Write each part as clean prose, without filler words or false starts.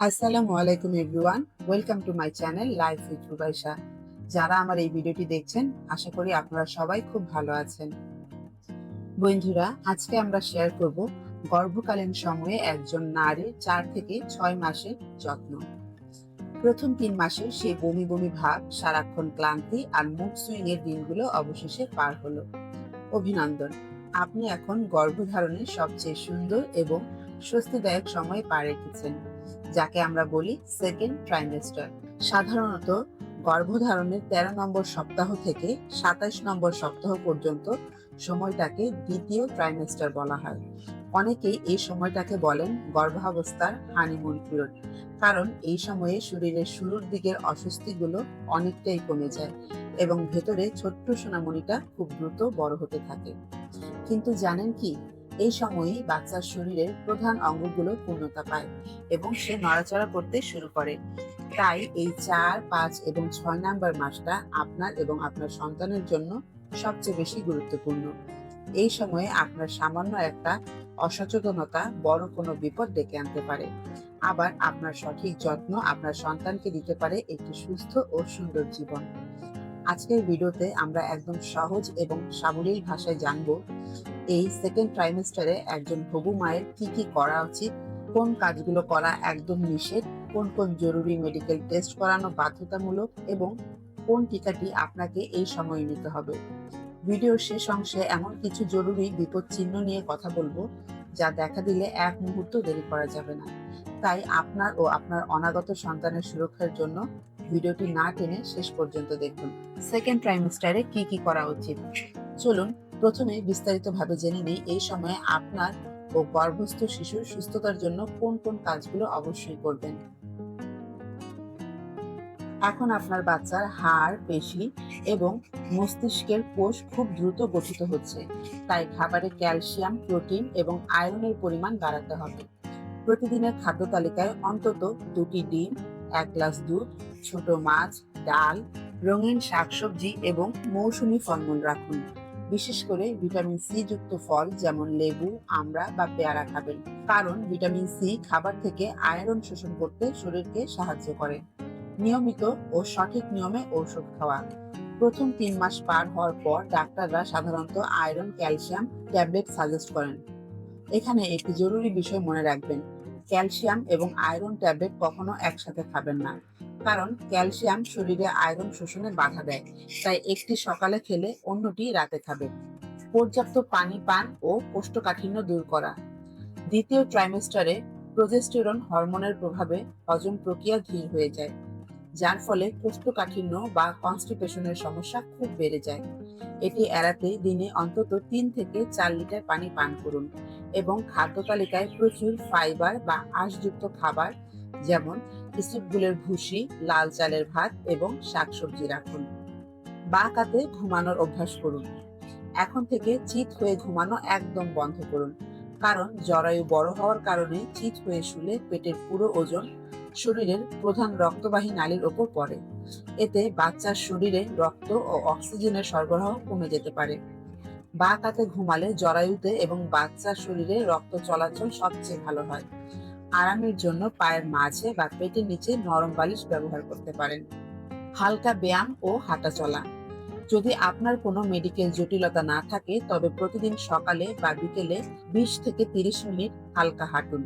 আসসালামু আলাইকুম everyone, welcome to my channel life with Rubaisha. যারা আমার এই ভিডিওটি দেখছেন, আশা করি আপনারা সবাই খুব ভালো আছেন। বন্ধুরা, আজকে আমরা শেয়ার করব গর্ভকালীন সময়ে একজন নারীর 4 থেকে 6 মাসের যত্ন। প্রথম 3 মাসে সেই বমি বমি ভাব, সারাক্ষণ ক্লান্তি আর মুড সুইং এর দিনগুলো অবশেষে পার হলো। অভিনন্দন, আপনি এখন গর্ভধারণের সবচেয়ে সুন্দর এবং স্বস্তিদায়ক সময় পার রেখেছেন, যাকে আমরা বলি সেকেন্ড ট্রাইমেস্টার। সাধারণত গর্ভধারণের 13 নম্বর সপ্তাহ থেকে 27 নম্বর সপ্তাহ পর্যন্ত সময়টাকে দ্বিতীয় ট্রাইমেস্টার বলা হয়। অনেকেই এই সময়টাকে বলেন গর্ভাবস্থার হানিমুন পিরিয়ড, কারণ এই সময়ে শরীরের শুরুর দিকের অস্বস্তিগুলো অনেকটাই কমে যায় এবং ভেতরে ছোট্ট সোনামণিটা খুব দ্রুত বড় হতে থাকে। কিন্তু জানেন কি, এই সময়েই বাচ্চার শরীরের প্রধান অঙ্গগুলো পূর্ণতা পায় এবং সে নড়াচড়া করতে শুরু করে। তাই এই 4, 5 এবং 6 নম্বর মাসটা আপনার এবং আপনার সন্তানের জন্য সবচেয়ে বেশি গুরুত্বপূর্ণ। এই সময়ে আপনার সামান্য একটা অসচেতনতা বড় কোনো বিপদ ডেকে আনতে পারে। আবার আপনার সঠিক যত্ন আপনার সন্তানকে দিতে পারে একটি সুস্থ ও সুন্দর জীবন। আজকের ভিডিওতে আমরা একদম সহজ এবং সাবলীল ভাষায় জানবো এই সেকেন্ড ট্রাইমেস্টারে একজন হবু মায়ের কি কি করা উচিত, কোন কাজগুলো করা একদম নিষেধ, কোন কোন জরুরি মেডিকেল টেস্ট করানো বাধ্যতামূলক এবং কোন টিকাটি আপনাকে এই সময়ে নিতে হবে। ভিডিওর শেষ অংশে এমন কিছু জরুরি বিপদ চিহ্ন নিয়ে কথা বলবো যা দেখা দিলে এক মুহূর্ত দেরি করা যাবে না। তাই আপনার ও আপনার অনাগত সন্তানের সুরক্ষার জন্য ভিডিওটি না টেনে শেষ পর্যন্ত দেখুন। সেকেন্ড ট্রাইমেস্টারে কি কি করা উচিত, চলুন প্রথমে বিস্তারিতভাবে জেনে নিই এই সময়ে আপনার ও গর্ভস্থ শিশুর সুস্থতার জন্য কোন কোন কাজগুলো অবশ্যই করবেন। এখন আপনার বাচ্চার হাড়, পেশি এবং মস্তিষ্কের কোষ খুব দ্রুত গঠিত হচ্ছে, তাই খাবারে ক্যালসিয়াম, প্রোটিন এবং আয়রনের পরিমাণ বাড়াতে হবে। প্রতিদিনের খাদ্য তালিকায় অন্তত 2টি ডিম, 1 গ্লাস দুধ, ছোট মাছ, ডাল, রঙিন শাকসবজি এবং মৌসুমী ফলমূল রাখুন। বিশেষ করে ভিটামিন সি যুক্ত ফল যেমন লেবু, আমড়া বা পেয়ারা খাবেন, কারণ ভিটামিন সি খাবার থেকে আয়রন শোষণ করতে শরীরকে সাহায্য করে। নিয়মিত ও সঠিক নিয়মে ঔষধ খাওয়া। প্রথম 3 মাস পার হওয়ার পর ডাক্তাররা সাধারণত আয়রন, ক্যালসিয়াম ট্যাবলেট সাজেস্ট করেন। এখানে একটি জরুরি বিষয় মনে রাখবেন, ক্যালসিয়াম এবং আয়রন ট্যাবলেট কখনো একসাথে খাবেন না, কারণ ক্যালসিয়াম শরীরে আয়রন শোষণে বাধা দেয়, তাই একটি সকালে খেলে অন্যটি রাতে খাবেন। পর্যাপ্ত পানি পান ও কোষ্ঠকাঠিন্য দূর করা। দ্বিতীয় ট্রাইমেস্টারে প্রজেস্টেরন হরমোনের প্রভাবে হজম প্রক্রিয়া ধীর হয়ে যায়, যার ফলে কোষ্ঠকাঠিন্য বা কনস্টিপেশনের সমস্যা খুব বেড়ে যায়। এটি এড়াতে দিনে অন্তত 3 থেকে 4 লিটার পানি পান করুন এবং খাদ্য তালিকায় প্রচুর ফাইবার বা আঁশযুক্ত খাবার যেমন ইসবগুলের ভুসি, লাল চালের ভাত এবং শাকসবজি রাখুন। বাঁ কাতে ঘুমানোর অভ্যাস করুন। এখন থেকে চিত হয়ে ঘুমানো একদম বন্ধ করুন, কারণ জরায়ু বড় হওয়ার কারণে চিত হয়ে শুলে পেটের পুরো ওজন শরীরের প্রধান রক্তবাহী নালীর ওপর পড়ে। এতে বাচ্চার শরীরে রক্ত ও অক্সিজেনের সরবরাহ কমে যেতে পারে। বাঁ কাতে ঘুমালে জরায়ুতে এবং বাচ্চার শরীরে রক্ত চলাচল সবচেয়ে ভালো হয়। আরামের জন্য পায়ের মাঝে বা পেটের নিচে নরম বালিশ ব্যবহার করতে পারেন। হালকা ব্যায়াম ও হাঁটা চলা। যদি আপনার কোনো মেডিকেল জটিলতা না থাকে, তবে প্রতিদিন সকালে বা বিকেলে 20 থেকে 30 মিনিট হালকা হাঁটুন।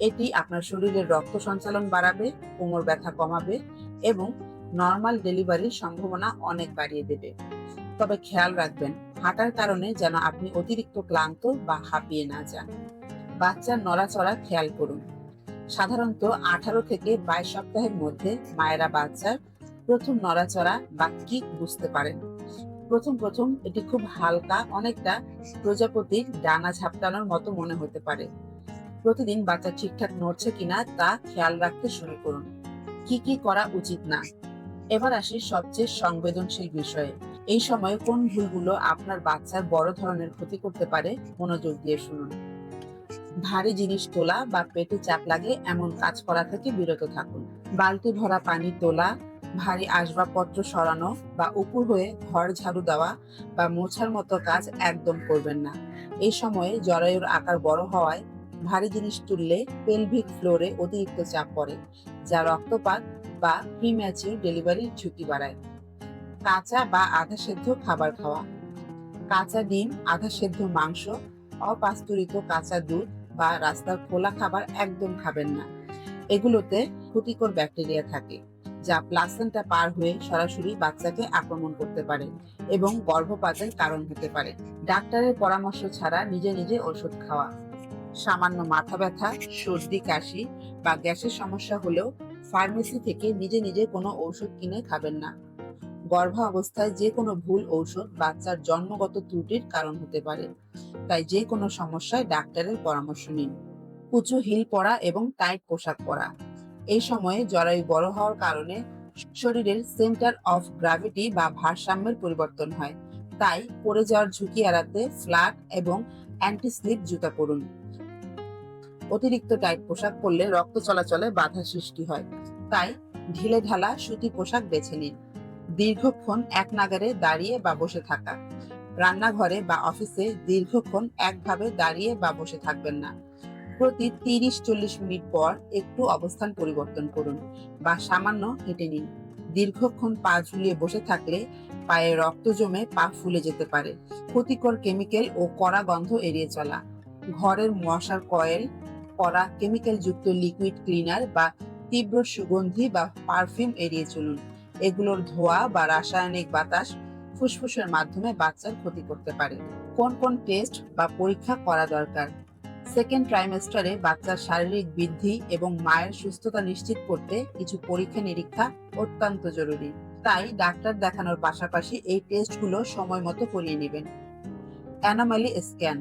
এটি আপনার শরীরের রক্ত সঞ্চালন বাড়াবে, কোমর ব্যথা কমাবে এবং নর্মাল ডেলিভারির সম্ভাবনা অনেক বাড়িয়ে দেবে। তবে খেয়াল রাখবেন, হাঁটার কারণে যেন আপনি অতিরিক্ত ক্লান্ত বা হাঁপিয়ে না যান। বাচ্চার নড়াচড়া খেয়াল করুন। সাধারণত 18 থেকে 22 সপ্তাহের মধ্যে মায়েরা বাচ্চার প্রথম নড়াচড়া বা কিক বুঝতে পারেন। প্রথম প্রথম এটি খুব হালকা, অনেকটা প্রজাপতির ডানা ঝাপটানোর মতো মনে হতে পারে। প্রতিদিন বাচ্চা ঠিকঠাক নড়ছে কিনা তা খেয়াল রাখতে শুরু করুন। কি কি করা উচিত না। এবার আসি সবচেয়ে সংবেদনশীল বিষয়ে, এই সময়ে কোন ভুলগুলো আপনার বাচ্চার বড় ধরনের ক্ষতি করতে পারে, মনোযোগ দিয়ে শুনুন। ভারী জিনিস তোলা বা পেটে চাপ লাগে এমন কাজ করা থেকে বিরত থাকুন। বালতি ভরা পানি তোলা, ভারী আসবাবপত্র সরানো বা উপর হয়ে ঘর ঝাড়ু দেওয়া বা মোছার মতো কাজ একদম করবেন না। এই সময়ে জরায়ুর আকার বড় হওয়ায় ভারী জিনিস তুললে পেলভিক ফ্লোরে অতিরিক্ত চাপ পড়ে, যা রক্তপাত বা প্রিম্যাচিউর ডেলিভারির ঝুঁকি বাড়ায়। কাঁচা বা আধা সেদ্ধ খাবার খাওয়া। কাঁচা ডিম, আধা সেদ্ধ মাংস, অপাস্তুরিত কাঁচা দুধ বা রাস্তার খোলা খাবার একদম খাবেন না। এগুলোতে ক্ষতিকর ব্যাকটেরিয়া থাকে, যা প্লাসেন্টা পার হয়ে সরাসরি বাচ্চাকে আক্রমণ করতে পারে এবং গর্ভপাতের কারণ হতে পারে। ডাক্তারের পরামর্শ ছাড়া নিজে নিজে ওষুধ খাওয়া। সামান্য মাথা ব্যথা, সর্দি, কাশি বা গ্যাসের সমস্যা হলেও ফার্মেসি থেকে নিজে নিজে কোনো ঔষধ কিনে খাবেন না। গর্ভাবস্থায় যে কোনো ভুল ঔষধ বাচ্চার জন্মগত ত্রুটির কারণ হতে পারে, তাই যে কোনো সমস্যায় ডাক্তারের পরামর্শ নিন। উঁচু হিল পরা এবং টাইট পোশাক পরা। এই সময়ে জরায়ু বড় হওয়ার কারণে শরীরের সেন্টার অফ গ্র্যাভিটি বা ভারসাম্যের পরিবর্তন হয়, তাই পড়ে যাওয়ার ঝুঁকি এড়াতে ফ্ল্যাট এবং অ্যান্টি স্লিপ জুতা পরুন। অতিরিক্ত টাইট পোশাক পরলে রক্ত চলাচলে বাধা সৃষ্টি হয়, তাই ঢিলে ঢালা সুতি পোশাক বেছে নিন। দীর্ঘক্ষণ এক নাগারে দাঁড়িয়ে বা বসে থাকা। রান্নাঘরে বা অফিসে দীর্ঘক্ষণ একভাবে দাঁড়িয়ে বা বসে থাকবেন না। প্রতি 30-40 মিনিট পর একটু অবস্থান পরিবর্তন করুন বা সামান্য হেঁটে নিন। দীর্ঘক্ষণ পা ঝুলিয়ে বসে থাকলে পায়ে রক্ত জমে পা ফুলে যেতে পারে। ক্ষতিকর কেমিক্যাল ও কড়া গন্ধ এড়িয়ে চলা। ঘরের মশার কয়েল, কড়া কেমিক্যাল যুক্ত লিকুইড ক্লিনার বা তীব্র সুগন্ধি বা পারফিউম এড়িয়ে চলুন। এগুলোর ধোঁয়া বা রাসায়নিক বাতাস ফুসফুসের মাধ্যমে বাচ্চার ক্ষতি করতে পারে। কোন কোন টেস্ট বা পরীক্ষা করা দরকার? সেকেন্ড ট্রাইমেস্টারে বাচ্চার শারীরিক বৃদ্ধি এবং মায়ের সুস্থতা নিশ্চিত করতে কিছু পরীক্ষা নিরীক্ষা অত্যন্ত জরুরি, তাই ডাক্তার দেখানোর পাশাপাশি এই টেস্টগুলো সময় মতো করিয়ে নেবেন। অ্যানোমালি স্ক্যান,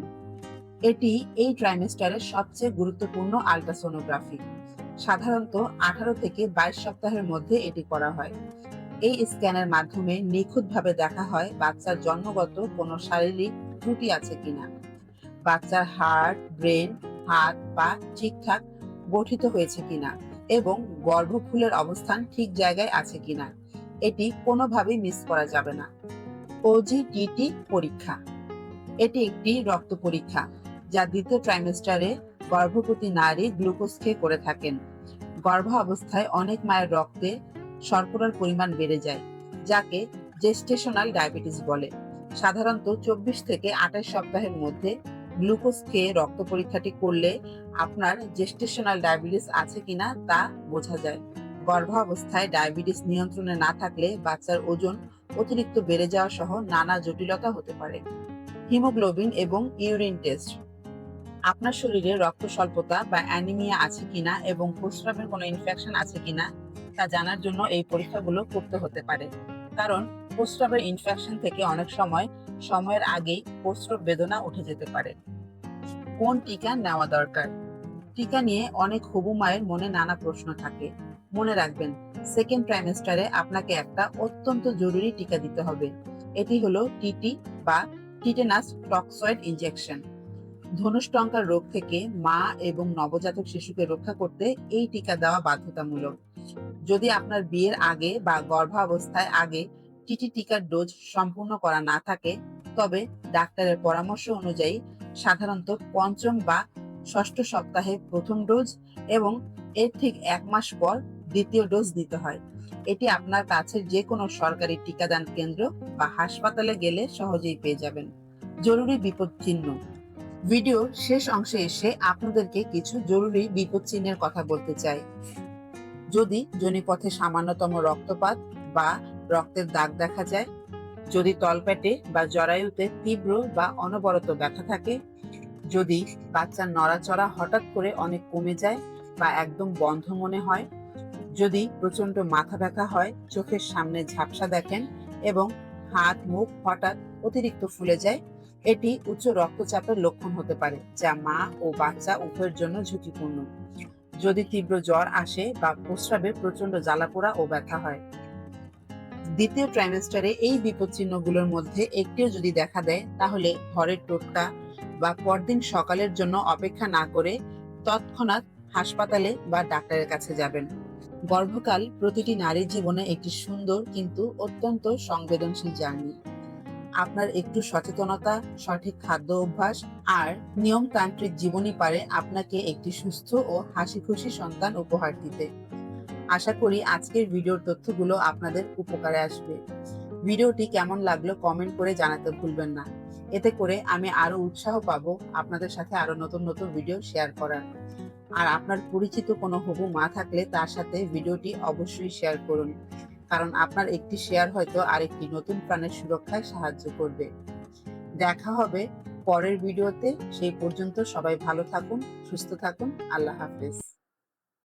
এটি এই ট্রাইমেস্টারের সবচেয়ে গুরুত্বপূর্ণ আল্ট্রাসোনোগ্রাফি। সাধারণত 18 থেকে 22 সপ্তাহের মধ্যে এটি করা হয়। এই স্ক্যানের মাধ্যমে নিখুঁতভাবে দেখা হয় বাচ্চার জন্মগত কোনো শারীরিক ত্রুটি আছে কিনা, বাচ্চার হার্ট, ব্রেন, হাত, পা ঠিকঠাক গঠিত হয়েছে কিনা এবং গর্ভফুলের অবস্থান ঠিক জায়গায় আছে কিনা। এটি কোনোভাবেই মিস করা যাবে না। ওজিডিটি পরীক্ষা, এটি একটি রক্ত পরীক্ষা যা দ্বিতীয় ট্রাইমেস্টারে গর্ভবতী নারী গ্লুকোজ খেয়ে করে থাকেন। গর্ভাবস্থায় অনেক মায়ের রক্তে শর্করার পরিমাণ বেড়ে যায়, যাকে জেস্টেশনাল ডায়াবেটিস বলে। সাধারণত 24 থেকে 28 সপ্তাহের মধ্যে গ্লুকোজ খেয়ে রক্ত পরীক্ষাটি করলে আপনার জেস্টেশনাল ডায়াবেটিস আছে কিনা তা বোঝা যায়। গর্ভাবস্থায় ডায়াবেটিস নিয়ন্ত্রণে না থাকলে বাচ্চার ওজন অতিরিক্ত বেড়ে যাওয়া সহ নানা জটিলতা হতে পারে। হিমোগ্লোবিন এবং ইউরিন টেস্ট, আপনার শরীরে রক্ত স্বল্পতা বা অ্যানিমিয়া আছে কিনা এবং প্রস্রাবের কোনো ইনফেকশন আছে কিনা তা জানার জন্য এই পরীক্ষাগুলো করতে হতে পারে, কারণ প্রস্রাবের ইনফেকশন থেকে অনেক সময় সময়ের আগেই প্রস্রাব বেদনা উঠে যেতে পারে। কোন টিকা নেওয়া দরকার? টিকা নিয়ে অনেক হবু মায়ের মনে নানা প্রশ্ন থাকে। মনে রাখবেন, সেকেন্ড ট্রাইমেস্টারে আপনাকে একটা অত্যন্ত জরুরি টিকা দিতে হবে। এটি হলো টিটি বা টিটেনাস টক্সয়েড ইনজেকশন। ধনুষ্টঙ্কার রোগ থেকে মা এবং নবজাতক শিশুকে রক্ষা করতে এই টিকা দেওয়া বাধ্যতামূলক। যদি আপনার বিয়ের আগে বা গর্ভাবস্থায় আগে টিটি টিকার ডোজ সম্পূর্ণ করা না থাকে, তবে ডাক্তারের পরামর্শ অনুযায়ী সাধারণত 5ম বা 6ষ্ঠ সপ্তাহে প্রথম ডোজ এবং এর ঠিক 1 মাস পর দ্বিতীয় ডোজ দিতে হয়। এটি আপনার কাছের যে কোনো সরকারি টিকাদান কেন্দ্র বা হাসপাতালে গেলে সহজেই পেয়ে যাবেন। জরুরি বিপদ চিহ্ন, ভিডিওর শেষ অংশে এসে আপনাদেরকে কিছু জরুরি বিপদ চিহ্নের কথা বলতে চাই। যদি যোনিপথে সামান্যতম রক্তপাত বা রক্তের দাগ দেখা যায়, যদি তলপেটে বা জরায়ুতে তীব্র বা অনবরত ব্যথা থাকে, যদি বাচ্চার নড়াচড়া হঠাৎ করে অনেক কমে যায় বা একদম বন্ধ মনে হয়, যদি প্রচন্ড মাথা ব্যথা হয়, চোখের সামনে ঝাপসা দেখেন এবং হাত মুখ হঠাৎ অতিরিক্ত ফুলে যায়, এটি উচ্চ রক্তচাপের লক্ষণ হতে পারে, যা মা ও বাচ্চা উভয়ের জন্য ঝুঁকিপূর্ণ। যদি তীব্র জ্বর আসে বা প্রস্রাবে প্রচন্ড জ্বালাপোড়া ও ব্যথা হয়। দ্বিতীয় ট্রাইমেস্টারে এই বিপদ চিহ্নগুলোর মধ্যে একটিও যদি দেখা দেয়, তাহলে ঘরের টোটকা বা পরদিন সকালের জন্য অপেক্ষা না করে তৎক্ষণাৎ হাসপাতালে বা ডাক্তারের কাছে যাবেন। গর্ভকাল প্রতিটি নারীর জীবনে একটি সুন্দর কিন্তু অত্যন্ত সংবেদনশীল জার্নি। আপনার একটু সচেতনতা, সঠিক খাদ্য অভ্যাস আর নিয়মতান্ত্রিক জীবনই পারে আপনাকে একটি সুস্থ ও হাসিখুশি সন্তান উপহার দিতে। আশা করি আজকের ভিডিওর তথ্যগুলো আপনাদের উপকারে আসবে। ভিডিওটি কেমন লাগলো কমেন্ট করে জানাতে ভুলবেন না। এতে করে আমি আরো উৎসাহ পাবো আপনাদের সাথে আরো নতুন নতুন ভিডিও শেয়ার করার। আর আপনার পরিচিত কোনো হবু মা থাকলে তার সাথে ভিডিওটি অবশ্যই শেয়ার করুন, কারণ আপনার একটি শেয়ার হয়তো আরেকটি নতুন প্রাণের সুরক্ষায় সাহায্য করবে। দেখা হবে পরের ভিডিওতে। সেই পর্যন্ত সবাই ভালো থাকুন, সুস্থ থাকুন। আল্লাহ হাফেজ।